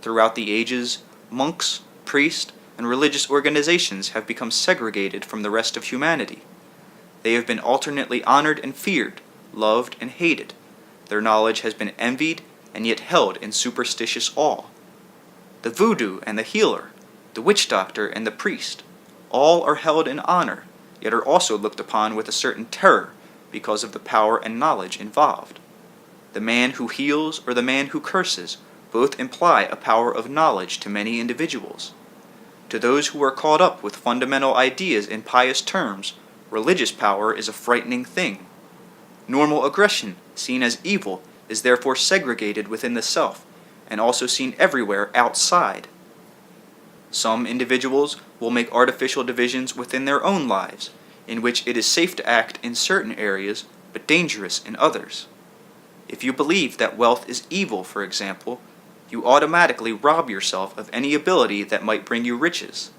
Throughout the ages, monks, priests, and religious organizations have become segregated from the rest of humanity. They have been alternately honored and feared, loved and hated. Their knowledge has been envied and yet held in superstitious awe. The voodoo and the healer, the witch doctor and the priest, all are held in honor, yet are also looked upon with a certain terror because of the power and knowledge involved. The man who heals or the man who curses both imply a power of knowledge to many individuals. To those who are caught up with fundamental ideas in pious terms, religious power is a frightening thing. Normal aggression, seen as evil, is therefore segregated within the self, and also seen everywhere outside. Some individuals will make artificial divisions within their own lives, in which it is safe to act in certain areas, but dangerous in others. If you believe that wealth is evil, for example, you automatically rob yourself of any ability that might bring you riches.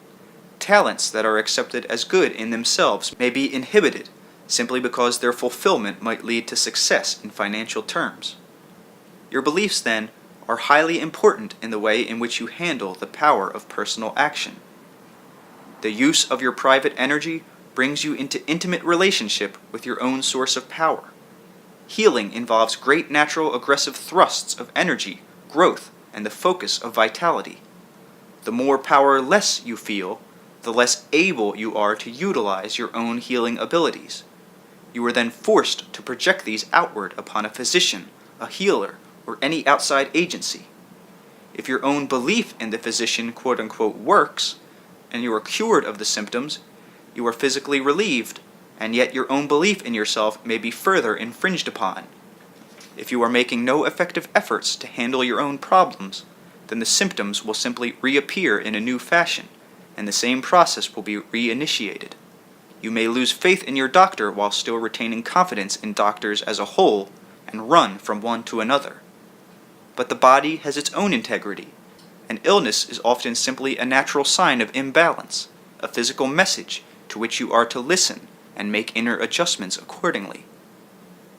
Talents that are accepted as good in themselves may be inhibited, simply because their fulfillment might lead to success in financial terms. Your beliefs, then, are highly important in the way in which you handle the power of personal action. The use of your private energy brings you into intimate relationship with your own source of power. Healing involves great natural aggressive thrusts of energy, growth, and the focus of vitality. The more powerless you feel, the less able you are to utilize your own healing abilities. You are then forced to project these outward upon a physician, a healer, or any outside agency. If your own belief in the physician quote-unquote works, and you are cured of the symptoms, you are physically relieved, and yet your own belief in yourself may be further infringed upon. If you are making no effective efforts to handle your own problems, then the symptoms will simply reappear in a new fashion, and the same process will be reinitiated. You may lose faith in your doctor while still retaining confidence in doctors as a whole, and run from one to another. But the body has its own integrity, and illness is often simply a natural sign of imbalance, a physical message to which you are to listen and make inner adjustments accordingly.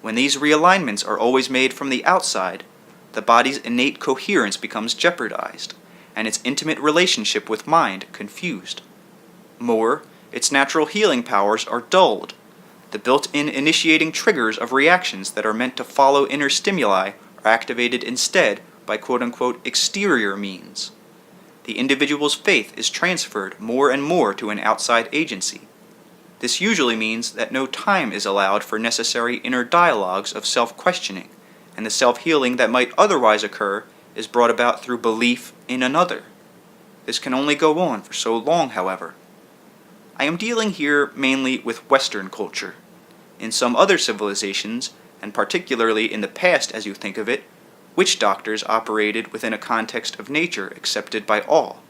When these realignments are always made from the outside, the body's innate coherence becomes jeopardized, and its intimate relationship with mind confused. More, its natural healing powers are dulled. The built-in initiating triggers of reactions that are meant to follow inner stimuli are activated instead by quote-unquote exterior means. The individual's faith is transferred more and more to an outside agency. This usually means that no time is allowed for necessary inner dialogues of self-questioning, and the self-healing that might otherwise occur is brought about through belief in another. This can only go on for so long, however. I am dealing here mainly with Western culture. In some other civilizations, and particularly in the past as you think of it, witch doctors operated within a context of nature accepted by all.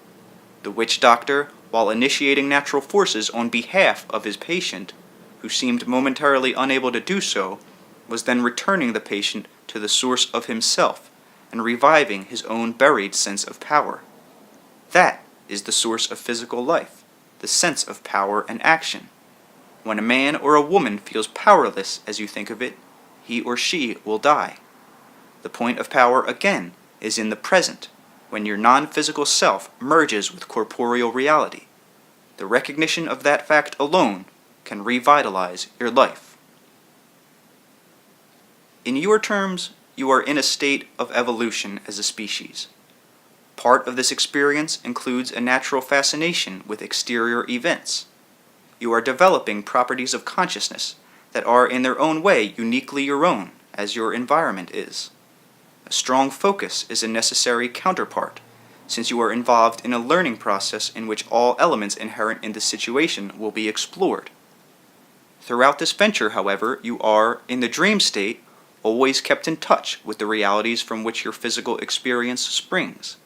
The witch doctor, while initiating natural forces on behalf of his patient, who seemed momentarily unable to do so, was then returning the patient to the source of himself and reviving his own buried sense of power. That is the source of physical life, the sense of power and action. When a man or a woman feels powerless as you think of it, he or she will die. The point of power, again, is in the present, when your non-physical self merges with corporeal reality. The recognition of that fact alone can revitalize your life. In your terms, you are in a state of evolution as a species. Part of this experience includes a natural fascination with exterior events. You are developing properties of consciousness that are in their own way uniquely your own, as your environment is. A strong focus is a necessary counterpart, since you are involved in a learning process in which all elements inherent in the situation will be explored. Throughout this venture, however, you are, in the dream state, always kept in touch with the realities from which your physical experience springs.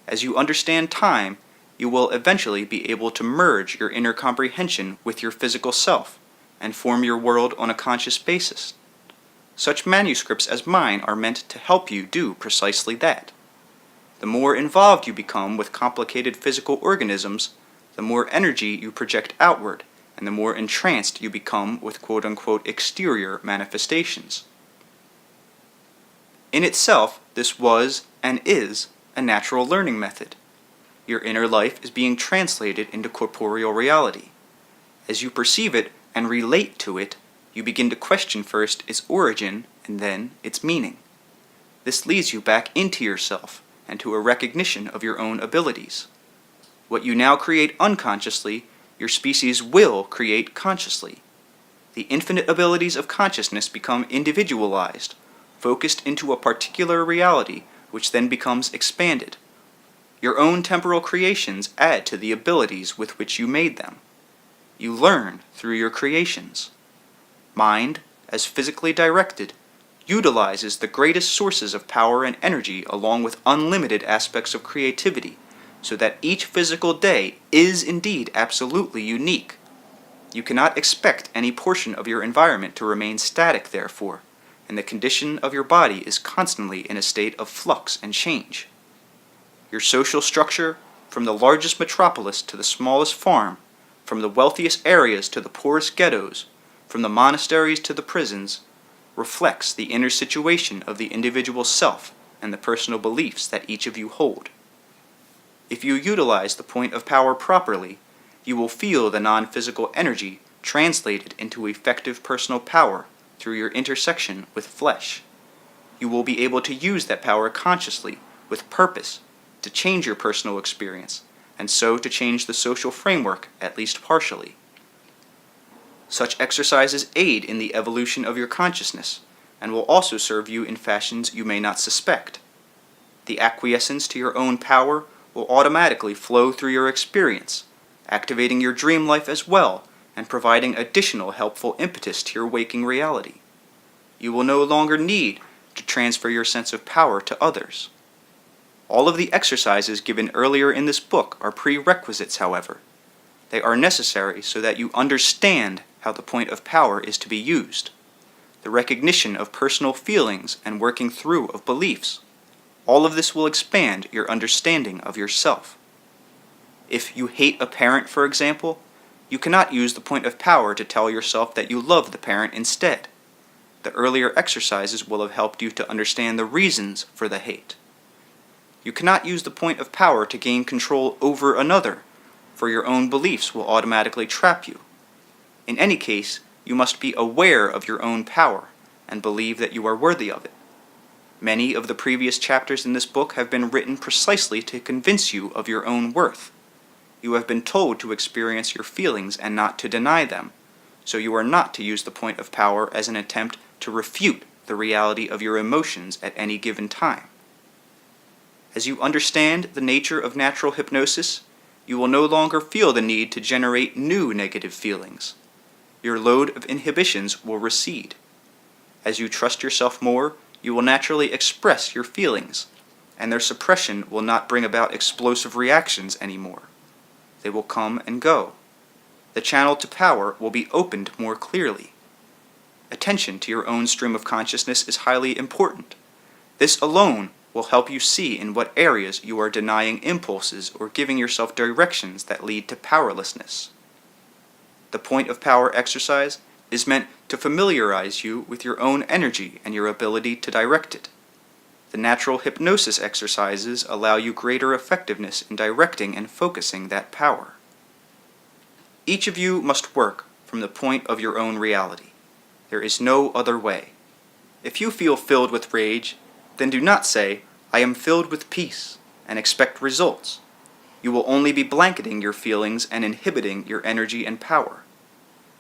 As you understand time, you will eventually be able to merge your inner comprehension with your physical self, and form your world on a conscious basis. Such manuscripts as mine are meant to help you do precisely that. The more involved you become with complicated physical organisms, the more energy you project outward, and the more entranced you become with quote-unquote exterior manifestations. In itself, this was, and is, a natural learning method. Your inner life is being translated into corporeal reality. As you perceive it and relate to it, you begin to question first its origin and then its meaning. This leads you back into yourself and to a recognition of your own abilities. What you now create unconsciously, your species will create consciously. The infinite abilities of consciousness become individualized, focused into a particular reality, which then becomes expanded. Your own temporal creations add to the abilities with which you made them. You learn through your creations. Mind, as physically directed, utilizes the greatest sources of power and energy along with unlimited aspects of creativity, so that each physical day is indeed absolutely unique. You cannot expect any portion of your environment to remain static, therefore, and the condition of your body is constantly in a state of flux and change. Your social structure, from the largest metropolis to the smallest farm, from the wealthiest areas to the poorest ghettos, from the monasteries to the prisons, reflects the inner situation of the individual self and the personal beliefs that each of you hold. If you utilize the point of power properly, you will feel the non-physical energy translated into effective personal power through your intersection with flesh. You will be able to use that power consciously, with purpose, to change your personal experience, and so to change the social framework, at least partially. Such exercises aid in the evolution of your consciousness, and will also serve you in fashions you may not suspect. The acquiescence to your own power will automatically flow through your experience, activating your dream life as well, and providing additional helpful impetus to your waking reality. You will no longer need to transfer your sense of power to others. All of the exercises given earlier in this book are prerequisites, however. They are necessary so that you understand how the point of power is to be used. The recognition of personal feelings and working through of beliefs. All of this will expand your understanding of yourself. If you hate a parent, for example, you cannot use the point of power to tell yourself that you love the parent instead. The earlier exercises will have helped you to understand the reasons for the hate. You cannot use the point of power to gain control over another, for your own beliefs will automatically trap you. In any case, you must be aware of your own power and believe that you are worthy of it. Many of the previous chapters in this book have been written precisely to convince you of your own worth. You have been told to experience your feelings and not to deny them, so you are not to use the point of power as an attempt to refute the reality of your emotions at any given time. As you understand the nature of natural hypnosis, you will no longer feel the need to generate new negative feelings. Your load of inhibitions will recede. As you trust yourself more, you will naturally express your feelings, and their suppression will not bring about explosive reactions anymore. They will come and go. The channel to power will be opened more clearly. Attention to your own stream of consciousness is highly important. This alone will help you see in what areas you are denying impulses or giving yourself directions that lead to powerlessness. The point of power exercise is meant to familiarize you with your own energy and your ability to direct it. The natural hypnosis exercises allow you greater effectiveness in directing and focusing that power. Each of you must work from the point of your own reality. There is no other way. If you feel filled with rage, then do not say, "I am filled with peace," and expect results. You will only be blanketing your feelings and inhibiting your energy and power.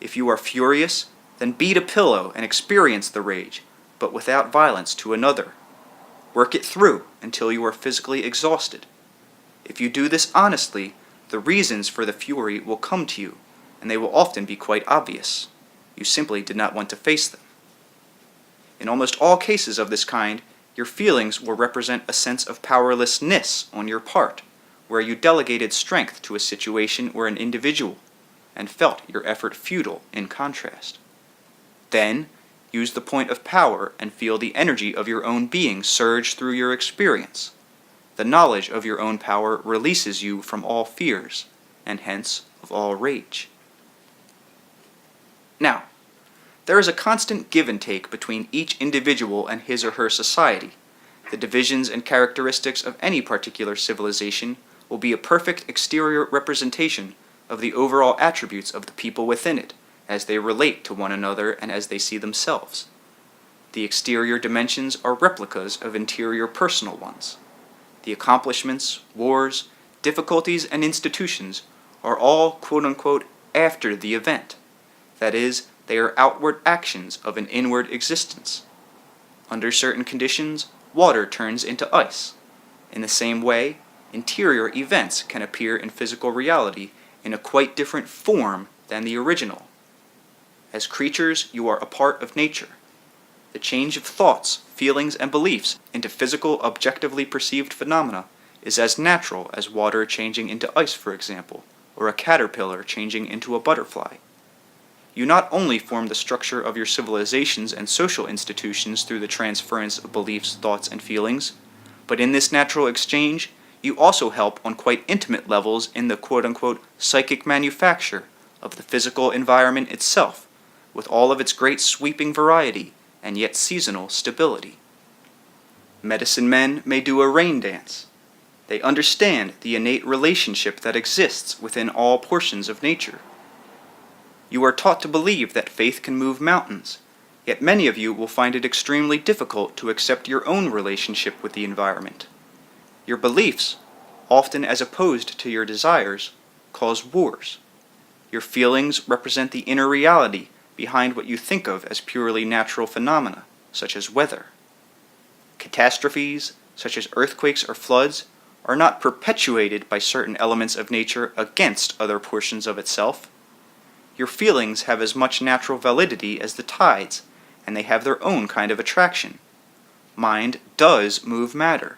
If you are furious, then beat a pillow and experience the rage, but without violence to another. Work it through until you are physically exhausted. If you do this honestly, the reasons for the fury will come to you, and they will often be quite obvious. You simply did not want to face them. In almost all cases of this kind, your feelings will represent a sense of powerlessness on your part, where you delegated strength to a situation or an individual, and felt your effort futile in contrast. Then, use the point of power and feel the energy of your own being surge through your experience. The knowledge of your own power releases you from all fears, and hence of all rage. Now, there is a constant give and take between each individual and his or her society. The divisions and characteristics of any particular civilization will be a perfect exterior representation of the overall attributes of the people within it, as they relate to one another and as they see themselves. The exterior dimensions are replicas of interior personal ones. The accomplishments, wars, difficulties, and institutions are all quote-unquote after the event. That is, they are outward actions of an inward existence. Under certain conditions, water turns into ice. In the same way, interior events can appear in physical reality in a quite different form than the original. As creatures, you are a part of nature. The change of thoughts, feelings, and beliefs into physical, objectively perceived phenomena is as natural as water changing into ice, for example, or a caterpillar changing into a butterfly. You not only form the structure of your civilizations and social institutions through the transference of beliefs, thoughts, and feelings, but in this natural exchange, you also help on quite intimate levels in the quote-unquote psychic manufacture of the physical environment itself, with all of its great sweeping variety and yet seasonal stability. Medicine men may do a rain dance. They understand the innate relationship that exists within all portions of nature. You are taught to believe that faith can move mountains, yet many of you will find it extremely difficult to accept your own relationship with the environment. Your beliefs, often as opposed to your desires, cause wars. Your feelings represent the inner reality behind what you think of as purely natural phenomena, such as weather. Catastrophes, such as earthquakes or floods, are not perpetuated by certain elements of nature against other portions of itself. Your feelings have as much natural validity as the tides, and they have their own kind of attraction. Mind does move matter.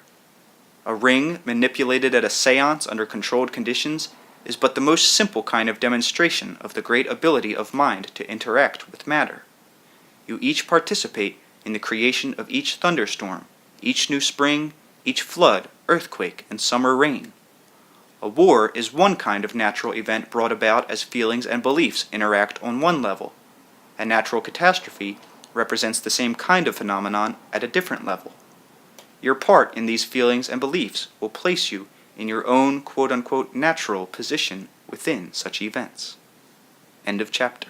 A ring manipulated at a seance under controlled conditions is but the most simple kind of demonstration of the great ability of mind to interact with matter. You each participate in the creation of each thunderstorm, each new spring, each flood, earthquake, and summer rain. A war is one kind of natural event brought about as feelings and beliefs interact on one level. A natural catastrophe represents the same kind of phenomenon at a different level. Your part in these feelings and beliefs will place you in your own quote-unquote natural position within such events. End of chapter.